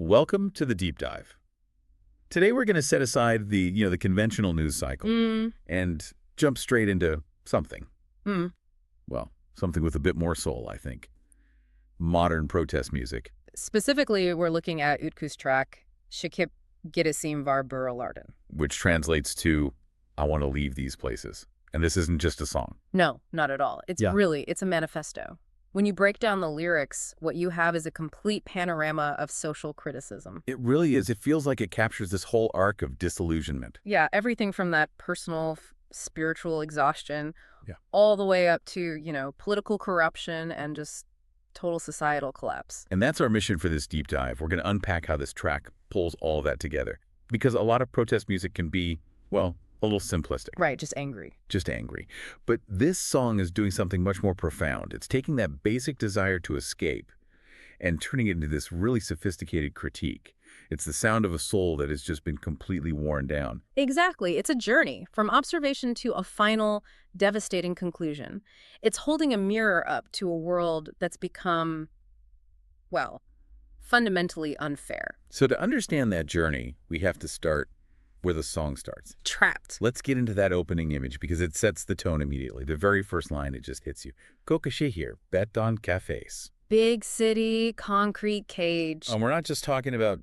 Welcome to the deep dive. Today we're going to set aside the conventional news cycle and jump straight into something. Well, something with a bit more soul, I think. Modern protest music. Specifically, we're looking at Utku's track, Çekip Gidesim Var Buralardan. Which translates to, I want to leave these places. And this isn't just a song. No, not at all. It's a manifesto. When you break down the lyrics, what you have is a complete panorama of social criticism. It really is. It feels like it captures this whole arc of disillusionment. Yeah, everything from that personal, spiritual exhaustion all the way up to, political corruption and just total societal collapse. And that's our mission for this deep dive. We're going to unpack how this track pulls all of that together. Because a lot of protest music can be, well, a little simplistic. Right, just angry. Just angry. But this song is doing something much more profound. It's taking that basic desire to escape and turning it into this really sophisticated critique. It's the sound of a soul that has just been completely worn down. Exactly. It's a journey from observation to a final, devastating conclusion. It's holding a mirror up to a world that's become, well, fundamentally unfair. So to understand that journey, we have to start where the song starts. Trapped. Let's get into that opening image because it sets the tone immediately. The very first line, it just hits you. Kokashehir, bet on cafes. Big city, concrete cage. And we're not just talking about,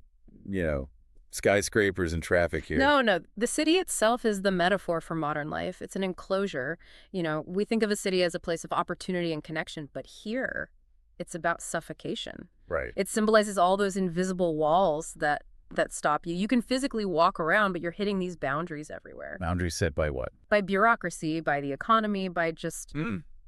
skyscrapers and traffic here. No. The city itself is the metaphor for modern life. It's an enclosure. We think of a city as a place of opportunity and connection, but here it's about suffocation. Right. It symbolizes all those invisible walls that stop you. You can physically walk around, but you're hitting these boundaries everywhere. Boundaries set by what? By bureaucracy, by the economy, by just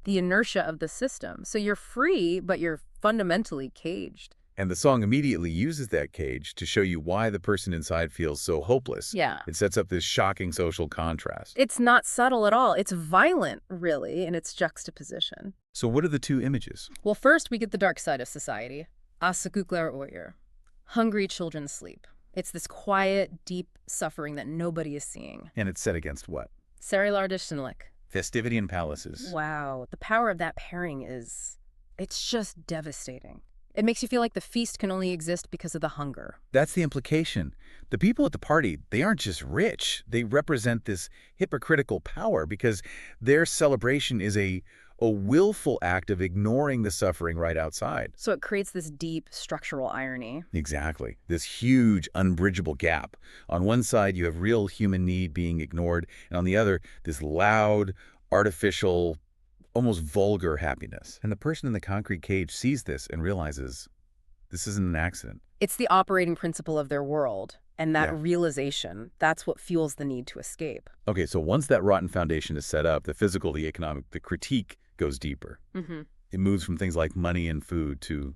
the inertia of the system. So you're free, but you're fundamentally caged. And the song immediately uses that cage to show you why the person inside feels so hopeless. Yeah. It sets up this shocking social contrast. It's not subtle at all. It's violent, really, in its juxtaposition. So what are the two images? Well, first we get the dark side of society. Asakuklar uyur. Hungry children sleep. It's this quiet, deep suffering that nobody is seeing. And it's set against what? Serilar Dishtinlik. Festivity in palaces. Wow. The power of that pairing it's just devastating. It makes you feel like the feast can only exist because of the hunger. That's the implication. The people at the party, they aren't just rich. They represent this hypocritical power because their celebration is a willful act of ignoring the suffering right outside. So it creates this deep structural irony. Exactly. This huge, unbridgeable gap. On one side, you have real human need being ignored, and on the other, this loud, artificial, almost vulgar happiness. And the person in the concrete cage sees this and realizes this isn't an accident. It's the operating principle of their world. And that realization, that's what fuels the need to escape. Okay, so once that rotten foundation is set up, the physical, the economic, the critique goes deeper. It moves from things like money and food to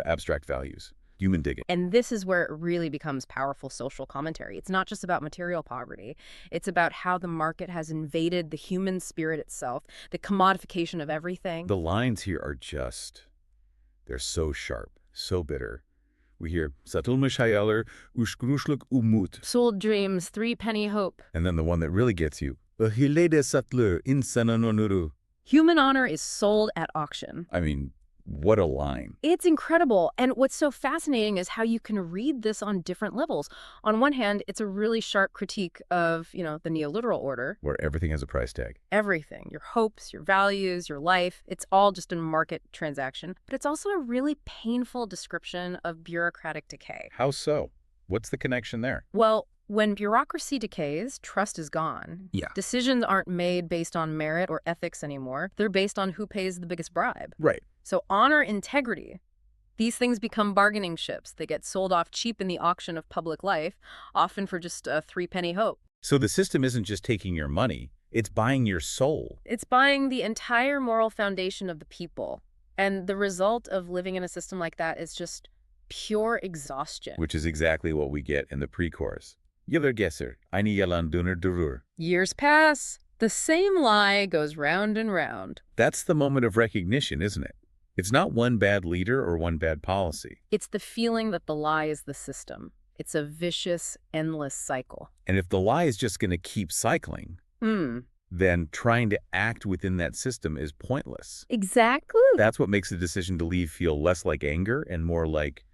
abstract values, human digging. And this is where it really becomes powerful social commentary. It's not just about material poverty. It's about how the market has invaded the human spirit itself, the commodification of everything. The lines here are they're so sharp, so bitter. We hear, Satılmış hayaller, uçkuruşluk umut. Sold dreams, 3-penny hope. And then the one that really gets you, Hilede satılır, insanın onuru. Human honor is sold at auction. I mean, what a line. It's incredible. And what's so fascinating is how you can read this on different levels. On one hand, it's a really sharp critique of, the neoliberal order. Where everything has a price tag. Everything. Your hopes, your values, your life. It's all just a market transaction. But it's also a really painful description of bureaucratic decay. How so? What's the connection there? Well, when bureaucracy decays, trust is gone. Yeah. Decisions aren't made based on merit or ethics anymore. They're based on who pays the biggest bribe. Right. So honor, integrity, these things become bargaining chips. They get sold off cheap in the auction of public life, often for just a 3-penny hope. So the system isn't just taking your money, it's buying your soul. It's buying the entire moral foundation of the people. And the result of living in a system like that is just pure exhaustion. Which is exactly what we get in the pre-chorus. Yıllar geçer, aynı yalan döner durur. Years pass. The same lie goes round and round. That's the moment of recognition, isn't it? It's not one bad leader or one bad policy. It's the feeling that the lie is the system. It's a vicious, endless cycle. And if the lie is just going to keep cycling, then trying to act within that system is pointless. Exactly. That's what makes the decision to leave feel less like anger and more like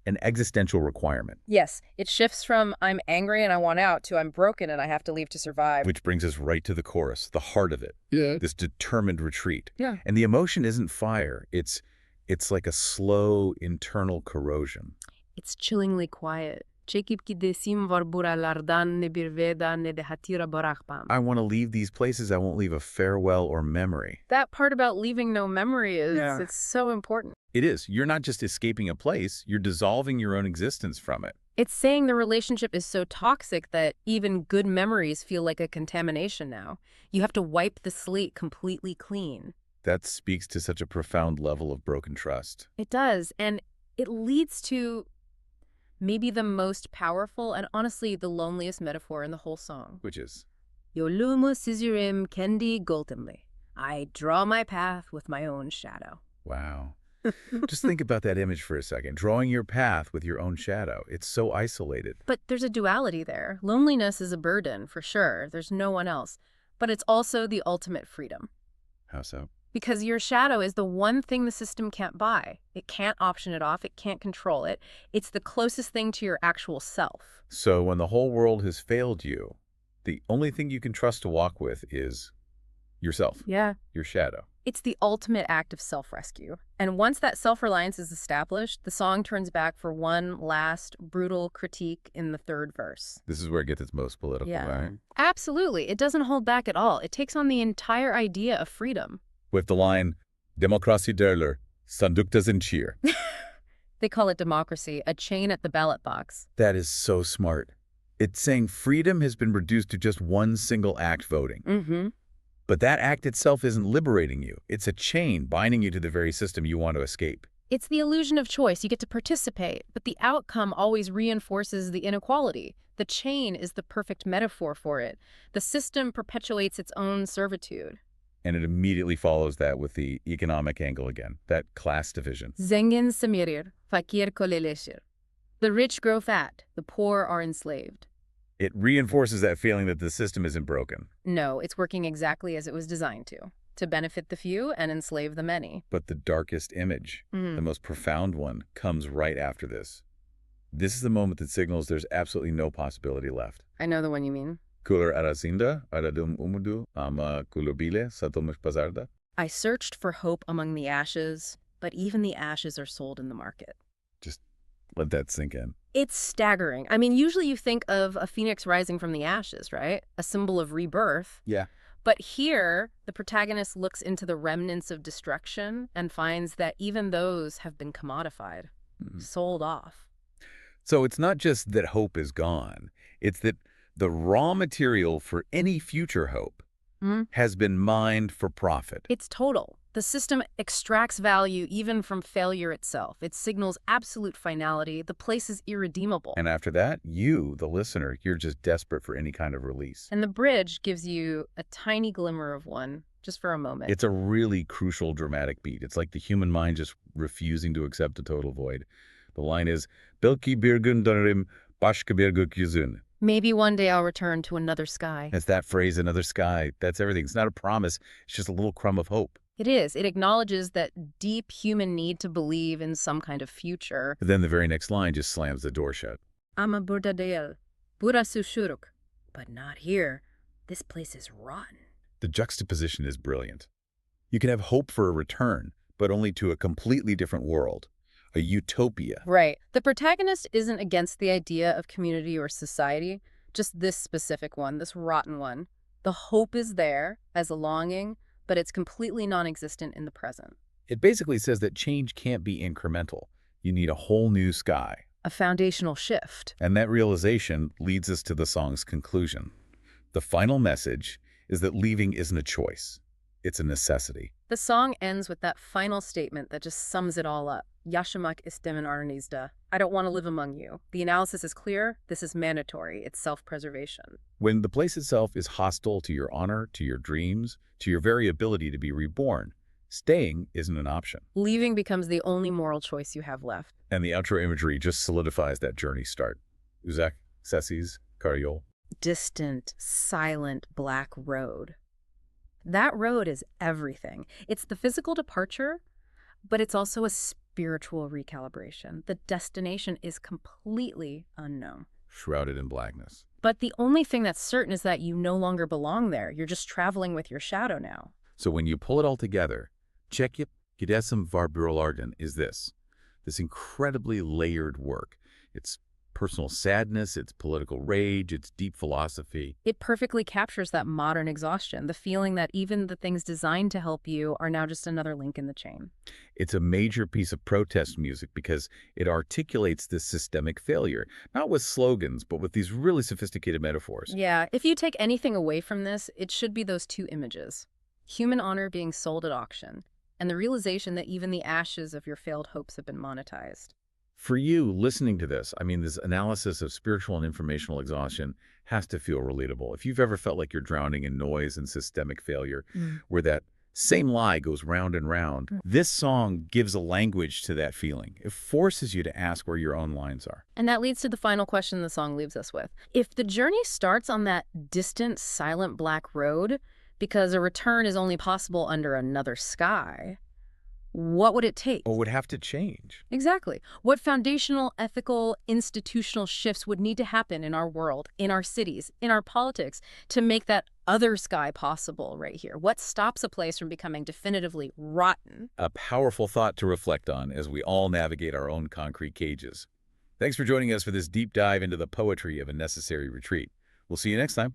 an existential requirement. Yes, it shifts from I'm angry and I want out to I'm broken and I have to leave to survive. Which brings us right to the chorus, the heart of it. Yeah. This determined retreat. Yeah. And the emotion isn't fire. It's like a slow internal corrosion. It's chillingly quiet. Çekip Gidesim Var Buralardan ne bir veda ne de hatira bırakmam. I want to leave these places. I won't leave a farewell or memory. That part about leaving no memory Yeah. it's so important. It is. You're not just escaping a place. You're dissolving your own existence from it. It's saying the relationship is so toxic that even good memories feel like a contamination now. You have to wipe the slate completely clean. That speaks to such a profound level of broken trust. It does, and it leads to maybe the most powerful and honestly the loneliest metaphor in the whole song. Which is? Yolumu sizirim kendi goltemli. I draw my path with my own shadow. Wow. Just think about that image for a second. Drawing your path with your own shadow. It's so isolated. But there's a duality there. Loneliness is a burden, for sure. There's no one else. But it's also the ultimate freedom. How so? Because your shadow is the one thing the system can't buy. It can't option it off. It can't control it. It's the closest thing to your actual self. So when the whole world has failed you, the only thing you can trust to walk with is yourself, Yeah. your shadow. It's the ultimate act of self-rescue. And once that self-reliance is established, the song turns back for one last brutal critique in the third verse. This is where it gets its most political, right? Absolutely. It doesn't hold back at all. It takes on the entire idea of freedom. With the line, Demokrasi derler, sandukta zincir. They call it democracy, a chain at the ballot box. That is so smart. It's saying freedom has been reduced to just one single act, voting. Mm-hmm. But that act itself isn't liberating you. It's a chain binding you to the very system you want to escape. It's the illusion of choice. You get to participate, but the outcome always reinforces the inequality. The chain is the perfect metaphor for it. The system perpetuates its own servitude. And it immediately follows that with the economic angle again, that class division. Zengin semirir, fakir koleleşir. The rich grow fat, the poor are enslaved. It reinforces that feeling that the system isn't broken. No, it's working exactly as it was designed to benefit the few and enslave the many. But the darkest image, the most profound one, comes right after this. This is the moment that signals there's absolutely no possibility left. I know the one you mean. Kulur arazinda, aradum umudu, ama kulubile, satılmış pazarda. I searched for hope among the ashes, but even the ashes are sold in the market. Just let that sink in. It's staggering. I mean, usually you think of a phoenix rising from the ashes, right? A symbol of rebirth. Yeah. But here, the protagonist looks into the remnants of destruction and finds that even those have been commodified, sold off. So it's not just that hope is gone. It's that the raw material for any future hope has been mined for profit. It's total. The system extracts value even from failure itself. It signals absolute finality. The place is irredeemable. And after that, you, the listener, you're just desperate for any kind of release. And the bridge gives you a tiny glimmer of one, just for a moment. It's a really crucial dramatic beat. It's like the human mind just refusing to accept a total void. The line is, Belki bir gün dönerim başka bir gökyüzüne. Maybe one day I'll return to another sky. It's that phrase, another sky. That's everything. It's not a promise. It's just a little crumb of hope. It is. It acknowledges that deep human need to believe in some kind of future. But then the very next line just slams the door shut. Ama burada değil. Burası şuruk. But not here. This place is rotten. The juxtaposition is brilliant. You can have hope for a return, but only to a completely different world. A utopia. Right. The protagonist isn't against the idea of community or society, just this specific one, this rotten one. The hope is there as a longing, but it's completely non-existent in the present. It basically says that change can't be incremental. You need a whole new sky. A foundational shift. And that realization leads us to the song's conclusion. The final message is that leaving isn't a choice. It's a necessity. The song ends with that final statement that just sums it all up. Yaşamak istemin aranızda. I don't want to live among you. The analysis is clear. This is mandatory. It's self-preservation. When the place itself is hostile to your honor, to your dreams, to your very ability to be reborn, staying isn't an option. Leaving becomes the only moral choice you have left. And the outro imagery just solidifies that journey start. Uzak, sessiz, karyol. Distant, silent, black road. That road is everything. It's the physical departure, but it's also a spiritual recalibration. The destination is completely unknown. Shrouded in blackness. But the only thing that's certain is that you no longer belong there. You're just traveling with your shadow now. So when you pull it all together, Çekip Gidesim Var Buralardan is this incredibly layered work. It's personal sadness, it's political rage, it's deep philosophy. It perfectly captures that modern exhaustion, the feeling that even the things designed to help you are now just another link in the chain. It's a major piece of protest music because it articulates this systemic failure, not with slogans, but with these really sophisticated metaphors. Yeah, if you take anything away from this, it should be those two images. Human honor being sold at auction, and the realization that even the ashes of your failed hopes have been monetized. For you, listening to this, I mean, this analysis of spiritual and informational exhaustion has to feel relatable. If you've ever felt like you're drowning in noise and systemic failure, where that same lie goes round and round, this song gives a language to that feeling. It forces you to ask where your own lines are. And that leads to the final question the song leaves us with. If the journey starts on that distant, silent black road, because a return is only possible under another sky, what would it take? Or would have to change. Exactly. What foundational, ethical, institutional shifts would need to happen in our world, in our cities, in our politics, to make that other sky possible right here? What stops a place from becoming definitively rotten? A powerful thought to reflect on as we all navigate our own concrete cages. Thanks for joining us for this deep dive into the poetry of a necessary retreat. We'll see you next time.